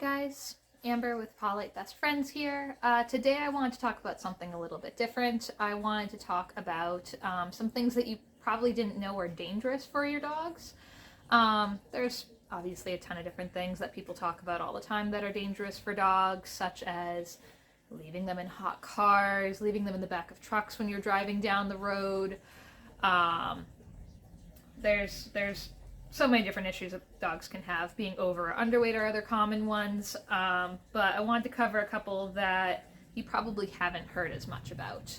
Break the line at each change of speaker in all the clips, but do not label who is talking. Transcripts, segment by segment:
guys, Amber with Polite Best Friends here. Today I wanted to talk about something a little bit different. I wanted to talk about some things that you probably didn't know were dangerous for your dogs. There's obviously a ton of different things that people talk about all the time that are dangerous for dogs, such as leaving them in hot cars, leaving them in the back of trucks when you're driving down the road. There's so many different issues that dogs can have. Being over or underweight are other common ones, but I wanted to cover a couple that you probably haven't heard as much about.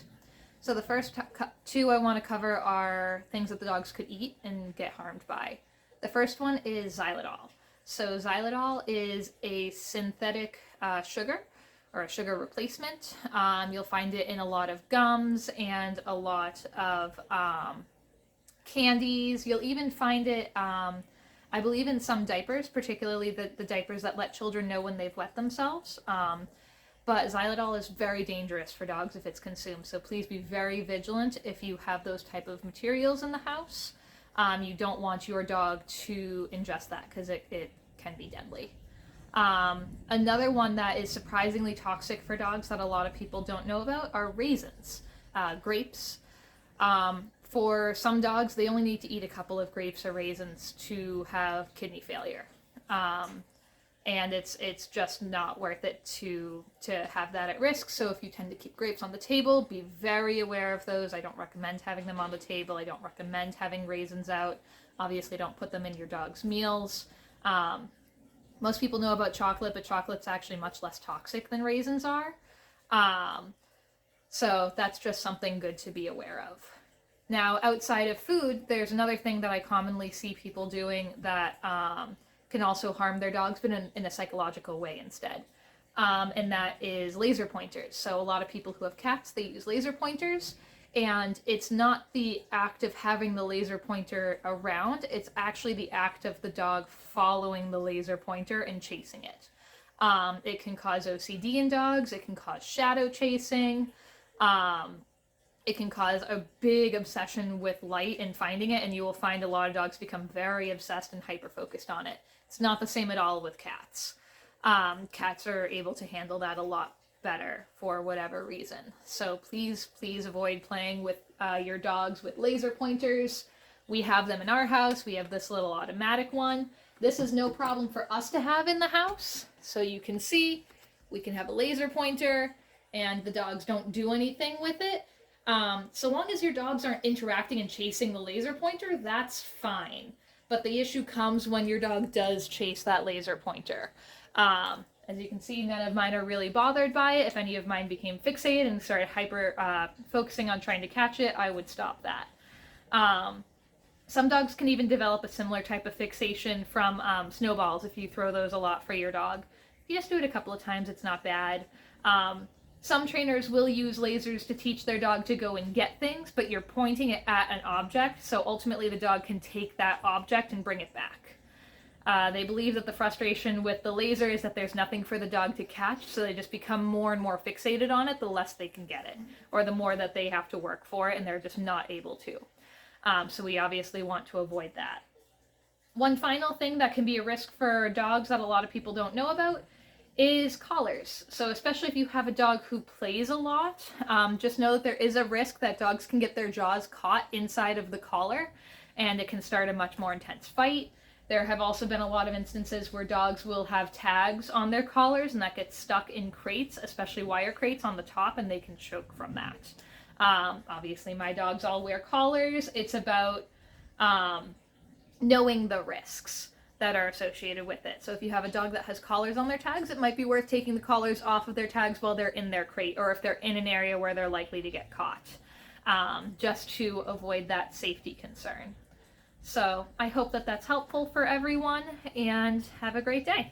So the first two I want to cover are things that the dogs could eat and get harmed by. The first one is xylitol. So xylitol is a synthetic sugar, or a sugar replacement. You'll find it in a lot of gums and a lot of candies. You'll even find it, I believe, in some diapers, particularly the diapers that let children know when they've wet themselves. But xylitol is very dangerous for dogs if it's consumed, so please be very vigilant if you have those type of materials in the house. You don't want your dog to ingest that because it can be deadly. Another one that is surprisingly toxic for dogs that a lot of people don't know about are raisins, grapes. For some dogs, they only need to eat a couple of grapes or raisins to have kidney failure. And it's just not worth it to have that at risk. So if you tend to keep grapes on the table, be very aware of those. I don't recommend having them on the table. I don't recommend having raisins out. Obviously, don't put them in your dog's meals. Most people know about chocolate, but chocolate's actually much less toxic than raisins are. So that's just something good to be aware of. Now, outside of food, there's another thing that I commonly see people doing that can also harm their dogs, but in a psychological way instead. And that is laser pointers. So a lot of people who have cats, they use laser pointers, and it's not the act of having the laser pointer around, it's actually the act of the dog following the laser pointer and chasing it. It can cause OCD in dogs, it can cause shadow chasing, it can cause a big obsession with light and finding it, and you will find a lot of dogs become very obsessed and hyper-focused on it. It's not the same at all with cats. Cats are able to handle that a lot better for whatever reason. So please avoid playing with your dogs with laser pointers. We have them in our house. We have this little automatic one. This is no problem for us to have in the house. So you can see, we can have a laser pointer, and the dogs don't do anything with it. So long as your dogs aren't interacting and chasing the laser pointer, that's fine. But the issue comes when your dog does chase that laser pointer. As you can see, none of mine are really bothered by it. If any of mine became fixated and started focusing on trying to catch it, I would stop that. Some dogs can even develop a similar type of fixation from snowballs if you throw those a lot for your dog. If you just do it a couple of times, it's not bad. Some trainers will use lasers to teach their dog to go and get things, but you're pointing it at an object, so ultimately the dog can take that object and bring it back. They believe that the frustration with the laser is that there's nothing for the dog to catch, so they just become more and more fixated on it the less they can get it, or the more that they have to work for it and they're just not able to. So we obviously want to avoid that. One final thing that can be a risk for dogs that a lot of people don't know about is collars. So especially if you have a dog who plays a lot, just know that there is a risk that dogs can get their jaws caught inside of the collar, and it can start a much more intense fight. There have also been a lot of instances where dogs will have tags on their collars, and that gets stuck in crates, especially wire crates on the top, and they can choke from that. Obviously my dogs all wear collars. It's about knowing the risks that are associated with it. So if you have a dog that has collars on their tags, it might be worth taking the collars off of their tags while they're in their crate, or if they're in an area where they're likely to get caught, just to avoid that safety concern. So I hope that that's helpful for everyone, and have a great day.